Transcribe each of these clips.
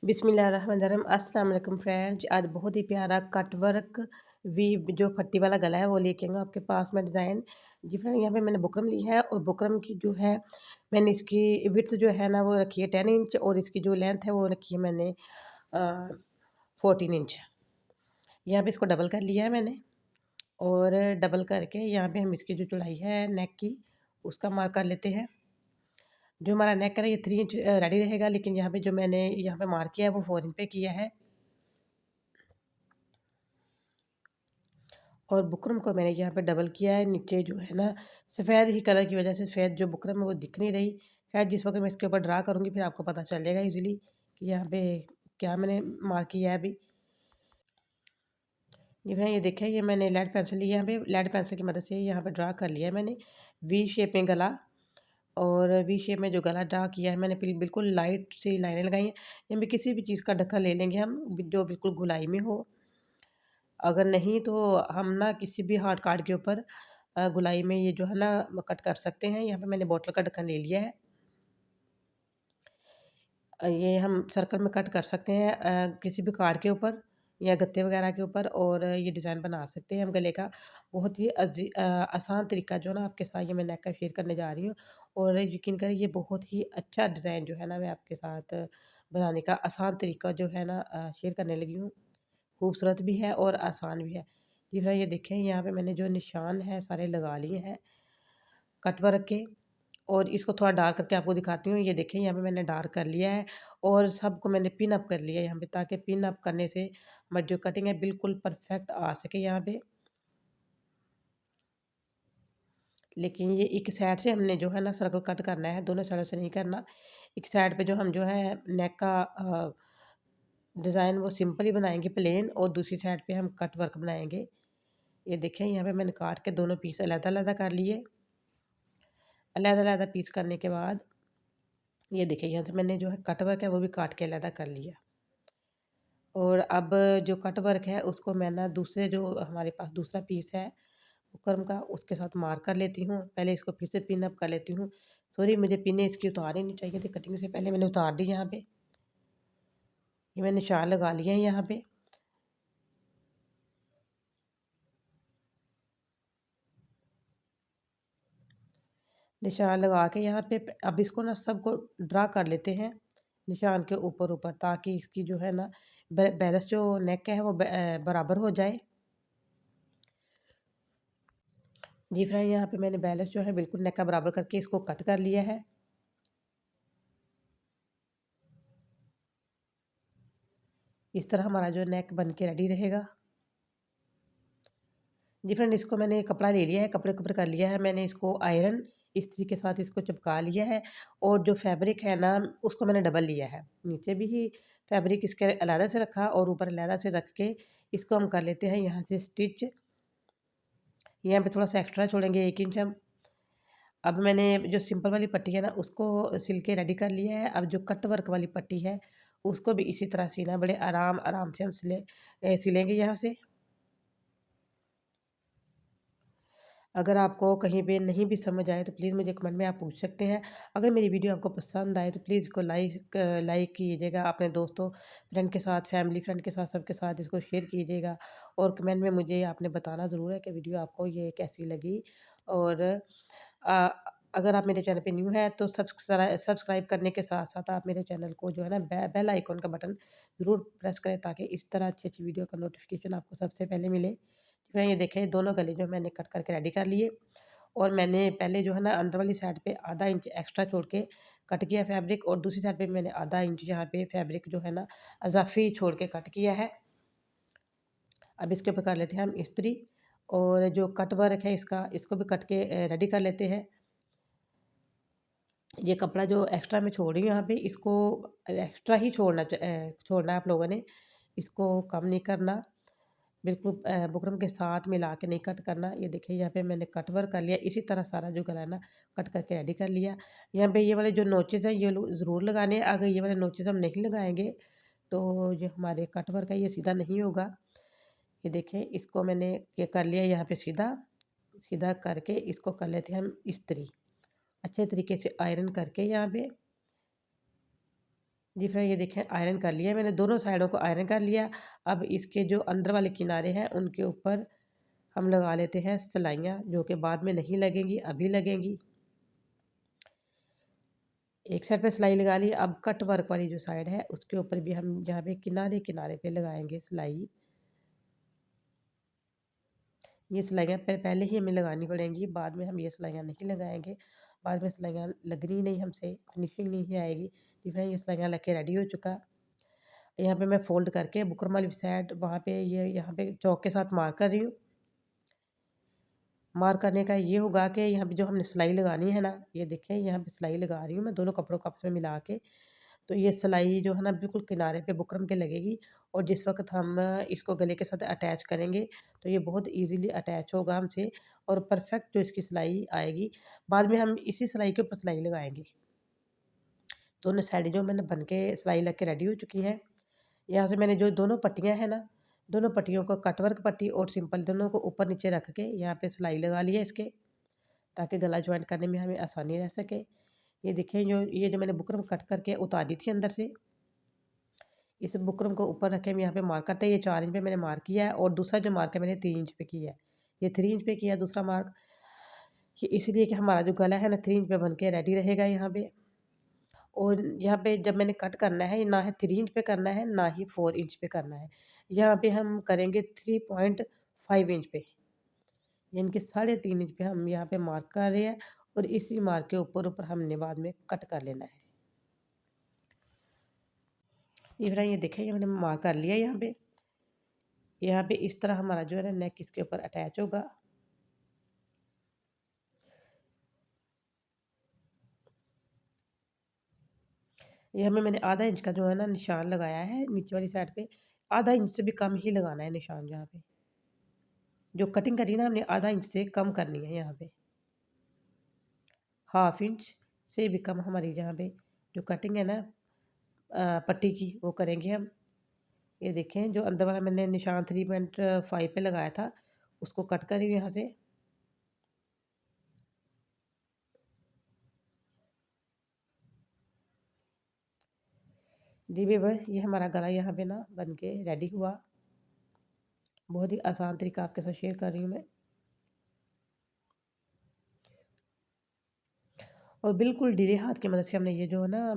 बिस्मिल्लाहिर्रहमानिर्रहीम। अस्सलाम वालेकुम फ्रेंड्स। आज बहुत ही प्यारा कट वर्क वी जो पट्टी वाला गला है वो लेके आऊँ आपके पास में डिज़ाइन। जी फ्रेंड, यहाँ पे मैंने बुकरम ली है और बुकरम की जो है मैंने इसकी विड्थ जो है ना वो रखी है 10 इंच और इसकी जो लेंथ है वो रखी है मैंने 14 इंच। यहाँ पे इसको डबल कर लिया है मैंने और डबल करके यहाँ पे हम इसकी जो चौड़ाई है नेक की उसका मार्क कर लेते हैं। जो हमारा नेक है ना ये 3 इंच रेडी रहेगा, लेकिन यहाँ पे जो मैंने यहाँ पे मार्क किया है वो 4 इंच पे किया है। और बुकरम को मैंने यहाँ पे डबल किया है। नीचे जो है ना सफ़ेद ही कलर की वजह से सफ़ेद जो बुकरम है वो दिख नहीं रही। शायद जिस वक्त मैं इसके ऊपर ड्रा करूँगी फिर आपको पता चल जाएगा इजीली कि यहाँ पे क्या मैंने मार्क किया है अभी। जी भैया, ये देखें, ये मैंने लेड पेंसिल ली है। यहाँ पे लेड पेंसिल की मदद से यहाँ पे ड्रा कर लिया है मैंने वी शेप में गला। और वी शेप में जो गला ड्रा किया है मैंने बिल्कुल लाइट सी लाइनें लगाई हैं। यहाँ पे किसी भी चीज़ का ढक्कन ले लेंगे हम जो बिल्कुल गुलाई में हो। अगर नहीं तो हम ना किसी भी हार्ड कार्ड के ऊपर गुलाई में ये जो है ना कट कर सकते हैं। यहाँ पे मैंने बोतल का ढक्कन ले लिया है। ये हम सर्कल में कट कर सकते हैं किसी भी कार्ड के ऊपर या गत्ते वगैरह के ऊपर, और ये डिज़ाइन बना सकते हैं हम गले का। बहुत ही आसान तरीका जो है ना आपके साथ ये मैं नेक का शेयर करने जा रही हूँ। और यकीन करें ये बहुत ही अच्छा डिज़ाइन जो है ना मैं आपके साथ बनाने का आसान तरीका जो है ना शेयर करने लगी हूँ। खूबसूरत भी है और आसान भी है। जी हाँ, ये देखें, यहाँ पे मैंने जो निशान है सारे लगा लिए हैं कट वर्क के। और इसको थोड़ा डार्क करके आपको दिखाती हूँ। ये देखें, यहाँ पे मैंने डार्क कर लिया है और सबको मैंने पिन अप कर लिया है यहाँ पे, ताकि पिन अप करने से हमारी जो कटिंग है बिल्कुल परफेक्ट आ सके यहाँ पे। लेकिन ये एक साइड से हमने जो है ना सर्कल कट करना है, दोनों साइड से नहीं करना। एक साइड पे जो हम जो है नेक का डिज़ाइन वो सिंपल ही बनाएंगे प्लेन, और दूसरी साइड पे हम कट वर्क बनाएंगे। ये देखें, यहाँ पे मैंने काट के दोनों पीस अलग अलग कर लिए। अलग अलग पीस करने के बाद ये देखिए, यहाँ से मैंने जो है कट वर्क है वो भी काट के अलग कर लिया। और अब जो कट वर्क है उसको मैं ना दूसरे जो हमारे पास दूसरा पीस है बुकरम का उसके साथ मार कर लेती हूँ। पहले इसको फिर से पिन अप कर लेती हूँ। सॉरी, मुझे पिने इसकी उतारनी नहीं चाहिए थी, कटिंग से पहले मैंने उतार दी। यहाँ पे ये मैंने निशान लगा लिया है यहाँ पे। निशान लगा के यहाँ पे अब इसको ना सबको ड्रा कर लेते हैं निशान के ऊपर ऊपर, ताकि इसकी जो है ना बैलेंस जो नेक है वो बराबर हो जाए। जी फ्रेंड, यहाँ पे मैंने बैलेंस जो है बिल्कुल नेक का बराबर करके इसको कट कर लिया है। इस तरह हमारा जो नेक बन के रेडी रहेगा। जी फ्रेंड, इसको मैंने कपड़ा ले लिया है, कपड़े के ऊपर कर लिया है मैंने इसको आयरन। इस्त्री के साथ इसको चिपका लिया है। और जो फैब्रिक है ना उसको मैंने डबल लिया है। नीचे भी ही फैब्रिक इसके अलग से रखा और ऊपर अलग से रख के इसको हम कर लेते हैं यहाँ से स्टिच। यहाँ पे थोड़ा सा एक्स्ट्रा छोड़ेंगे 1 इंच हम। अब मैंने जो सिंपल वाली पट्टी है ना उसको सिल के रेडी कर लिया है। अब जो कट वर्क वाली पट्टी है उसको भी इसी तरह सीना, बड़े आराम आराम से हम सिलेंगे यहाँ से। अगर आपको कहीं पे नहीं भी समझ आए तो प्लीज़ मुझे कमेंट में आप पूछ सकते हैं। अगर मेरी वीडियो आपको पसंद आए तो प्लीज़ इसको लाइक कीजिएगा, अपने दोस्तों फ्रेंड के साथ, फैमिली फ्रेंड के साथ, सबके साथ इसको शेयर कीजिएगा। और कमेंट में मुझे आपने बताना ज़रूर है कि वीडियो आपको ये कैसी लगी। और अ, अगर आप मेरे चैनल पे न्यू हैं तो सब्सक्राइब करने के साथ साथ आप मेरे चैनल को जो है ना बेल आइकॉन का बटन ज़रूर प्रेस करें, ताकि इस तरह अच्छी अच्छी वीडियो का नोटिफिकेशन आपको सबसे पहले मिले। मैं ये देखें, दोनों गले जो मैंने कट करके रेडी कर लिए। और मैंने पहले जो है ना अंदर वाली साइड पे आधा इंच एक्स्ट्रा छोड़ के कट किया फैब्रिक, और दूसरी साइड पे मैंने आधा इंच यहाँ पे फैब्रिक जो है ना अजाफी छोड़ के कट किया है। अब इसके ऊपर कर लेते हैं हम इस्त्री। और जो कट वर्क है इसको भी कट के रेडी कर लेते हैं। ये कपड़ा जो एक्स्ट्रा मैं छोड़ रही हूँ यहाँ पे इसको एक्स्ट्रा ही छोड़ना है आप लोगों ने, इसको कम नहीं करना। बिल्कुल बुकरम के साथ मिला के नहीं कट करना। ये देखिए, यहाँ पे मैंने कट वर्क कर लिया। इसी तरह सारा जो गला है ना कट करके रेडी कर लिया। यहाँ पे ये वाले जो नोचेज़ हैं ये ज़रूर लगाने हैं। अगर ये वाले नोचेज़ हम नहीं लगाएंगे तो जो हमारे कट वर्क है ये सीधा नहीं होगा। ये देखें, इसको मैंने ये कर लिया यहाँ पे सीधा सीधा करके इसको कर लेते हैं हम इस्त्री। अच्छे तरीके से आयरन करके यहाँ पे जी फ्रेंड ये देखें आयरन कर लिया मैंने, दोनों साइडों को आयरन कर लिया। अब इसके जो अंदर वाले किनारे हैं उनके ऊपर हम लगा लेते हैं सिलाइयाँ, जो कि बाद में नहीं लगेंगी, अभी लगेंगी। एक साइड पे सिलाई लगा ली। अब कट वर्क वाली जो साइड है उसके ऊपर भी हम यहाँ पे किनारे किनारे पे लगाएंगे सिलाई। ये सिलाइयाँ पहले ही हमें लगानी पड़ेंगी, बाद में हम ये सिलाइयाँ नहीं लगाएंगे। बाद में सिलाइयाँ लगनी नहीं, हमसे फिनिशिंग नहीं आएगी। डिफरेंट ये सिलाइयाँ लग के रेडी हो चुका। यहाँ पे मैं फोल्ड करके बुकरम वाली साइड वहाँ पे ये यहाँ पे चौक के साथ मार्क कर रही हूँ। मार्क करने का ये होगा कि यहाँ पे जो हमने सिलाई लगानी है ना, ये देखें यहाँ पे सिलाई लगा रही हूँ मैं दोनों कपड़ों को आपस में मिला के। तो ये सिलाई जो है ना बिल्कुल किनारे पे बुकरम के लगेगी, और जिस वक्त हम इसको गले के साथ अटैच करेंगे तो ये बहुत इजीली अटैच होगा हमसे, और परफेक्ट जो इसकी सिलाई आएगी। बाद में हम इसी सिलाई के ऊपर सिलाई लगाएंगे। दोनों साइड जो मैंने बन के सिलाई लग के रेडी हो चुकी हैं। यहाँ से मैंने जो दोनों पट्टियाँ हैं ना, दोनों पट्टियों को कटवर्क पट्टी और सिंपल दोनों को ऊपर नीचे रख के यहाँ पे सिलाई लगा लिया इसके, ताकि गला ज्वाइंट करने में हमें आसानी रह सके। ये देखें ये जो मैंने बुकरम कट करके उतार दी थी अंदर से, इस बुकरम को ऊपर रखे हम यहाँ पे मार्क करते हैं। ये 4 इंच पे मैंने मार्क किया है, और दूसरा जो मार्क है मैंने 3 इंच पे किया है। ये 3 इंच पे किया दूसरा मार्क, ये इसलिए कि हमारा जो गला है ना 3 इंच पे बन के रेडी रहेगा यहाँ पे। और यहाँ पे जब मैंने कट करना है, ना है 3 इंच पे करना है, ना ही 4 इंच पे करना है। यहाँ पे हम करेंगे 3.5 इंच पे, यानी कि 3.5 इंच पे हम यहाँ पे मार्क कर रहे हैं, और इसी मार्क के ऊपर ऊपर हमने बाद में कट कर लेना है। ये देखें, ये मैंने मार्क कर लिया यहाँ पे इस तरह हमारा जो है ना नेक इसके ऊपर अटैच होगा। ये हमें मैंने आधा इंच का जो है ना निशान लगाया है नीचे वाली साइड पे। आधा इंच से भी कम ही लगाना है निशान। यहाँ पे जो कटिंग करी ना हमने आधा इंच से कम करनी है। यहाँ पे हाफ इंच से भी कम हमारी यहाँ पे जो कटिंग है ना पट्टी की, वो करेंगे हम। ये देखें जो अंदर वाला मैंने निशान 3.5 पे लगाया था, उसको कट करी यहाँ से। जी व्यूअर्स, ये हमारा गला यहाँ पे ना बन के रेडी हुआ। बहुत ही आसान तरीका आपके साथ शेयर कर रही हूँ मैं। और बिल्कुल ढीले हाथ की मदद से हमने ये जो है ना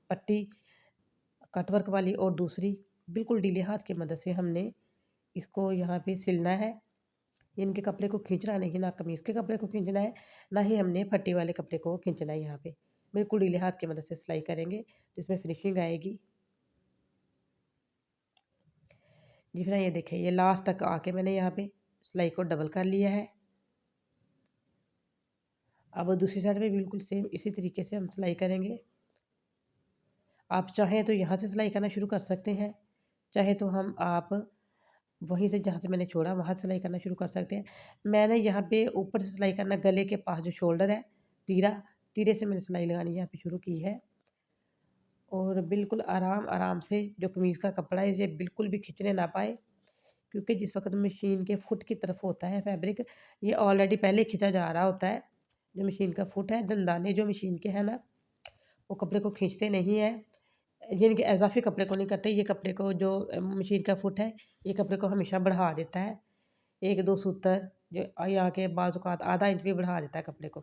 पट्टी कटवर्क वाली और दूसरी बिल्कुल ढीले हाथ की मदद से हमने इसको यहाँ पे सिलना है। इनके कपड़े को खींचना नहीं, ना कमीज़ के कपड़े को खींचना है, ना ही हमने पट्टी वाले कपड़े को खींचना है। यहाँ पे बिल्कुल ढीले हाथ की मदद से सिलाई करेंगे तो इसमें फिनिशिंग आएगी। जी फिर ये देखें, ये लास्ट तक आके मैंने यहाँ पे सिलाई को डबल कर लिया है। अब दूसरी साइड पे बिल्कुल सेम इसी तरीके से हम सिलाई करेंगे। आप चाहें तो यहाँ से सिलाई करना शुरू कर सकते हैं, चाहे तो आप वहीं से जहाँ से मैंने छोड़ा वहाँ से सिलाई करना शुरू कर सकते हैं। मैंने यहाँ पे ऊपर से सिलाई करना, गले के पास जो शोल्डर है तीरे से मैंने सिलाई लगानी यहाँ पे शुरू की है। और बिल्कुल आराम आराम से, जो कमीज़ का कपड़ा है ये बिल्कुल भी खिंचने ना पाए, क्योंकि जिस वक्त मशीन के फुट की तरफ होता है फैब्रिक, ये ऑलरेडी पहले खिंचा जा रहा होता है। जो मशीन का फुट है, दंदाने जो मशीन के हैं ना, वो कपड़े को खींचते नहीं है, यानी कि इजाफी कपड़े को नहीं करते। ये कपड़े को जो मशीन का फुट है, ये कपड़े को हमेशा बढ़ा देता है। 1-2 सूतर जो यहाँ के बाज़-औक़ात आधा इंच भी बढ़ा देता है कपड़े को।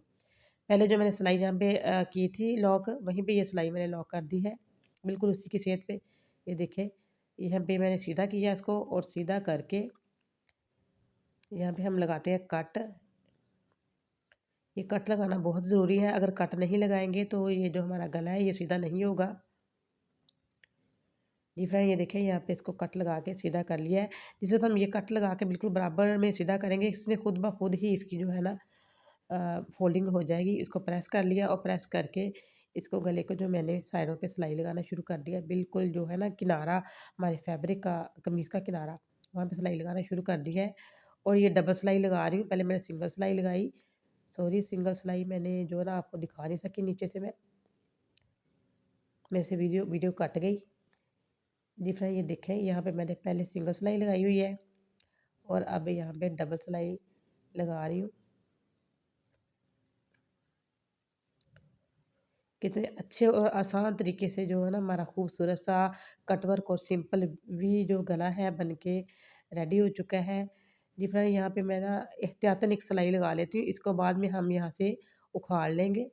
पहले जो मैंने सिलाई यहाँ पे की थी लॉक, वहीं पे ये सिलाई मैंने लॉक कर दी है, बिल्कुल उसी की सेध पे। ये देखें, यहाँ पे मैंने सीधा किया इसको, और सीधा करके यहाँ पे हम लगाते हैं कट। ये कट लगाना बहुत ज़रूरी है, अगर कट नहीं लगाएंगे तो ये जो हमारा गला है ये सीधा नहीं होगा। जी फ्रेंड, ये देखें यहाँ पे इसको कट लगा के सीधा कर लिया है। जिस वक्त हम ये कट लगा के बिल्कुल बराबर में सीधा करेंगे, इसने खुद ब खुद ही इसकी जो है ना फोल्डिंग हो जाएगी। इसको प्रेस कर लिया, और प्रेस करके इसको गले को जो मैंने साइडों पे सिलाई लगाना शुरू कर दिया, बिल्कुल जो है ना किनारा हमारे फैब्रिक का, कमीज़ का किनारा, वहाँ पे सिलाई लगाना शुरू कर दिया है। और ये डबल सिलाई लगा रही हूँ, पहले मैंने सिंगल सिलाई लगाई। सॉरी, सिंगल सिलाई मैंने जो है ना आपको दिखा नहीं सकी नीचे से, मैं मेरे से वीडियो कट गई। जी फ्रेंड, ये देखें यहाँ पे मैंने पहले सिंगल सिलाई लगाई हुई है, और अब यहाँ पे डबल सिलाई लगा रही हूँ। कितने अच्छे और आसान तरीके से जो है ना हमारा खूबसूरत सा कट वर्क और सिंपल भी जो गला है बन के रेडी हो चुका है। जी फ्रेंड, यहाँ पे मैं ना एहतियातन एक सिलाई लगा लेती हूँ, इसको बाद में हम यहाँ से उखाड़ लेंगे।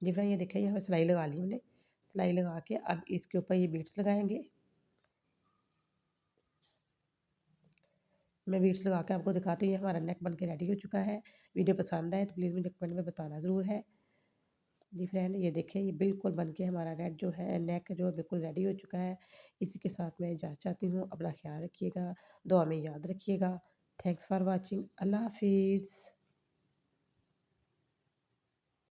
जी फ्रेंड, ये देखिए यहाँ पे सिलाई लगा ली हमने। सिलाई लगा के अब इसके ऊपर ये बीट्स लगाएंगे। मैं बीट्स लगा के आपको दिखाती हूँ, ये हमारा नेक बन के रेडी हो चुका है। वीडियो पसंद आए तो प्लीज़ मुझे कमेंट में बताना ज़रूर है। जी फ्रेंड, ये देखिए ये बिल्कुल बन के हमारा रेड जो है नेक जो है बिल्कुल रेडी हो चुका है। इसी के साथ मैं इजाज़त चाहती हूँ। अपना ख्याल रखिएगा, दुआ में याद रखिएगा। Thanks for watching. अल्लाह हाफ़िज़।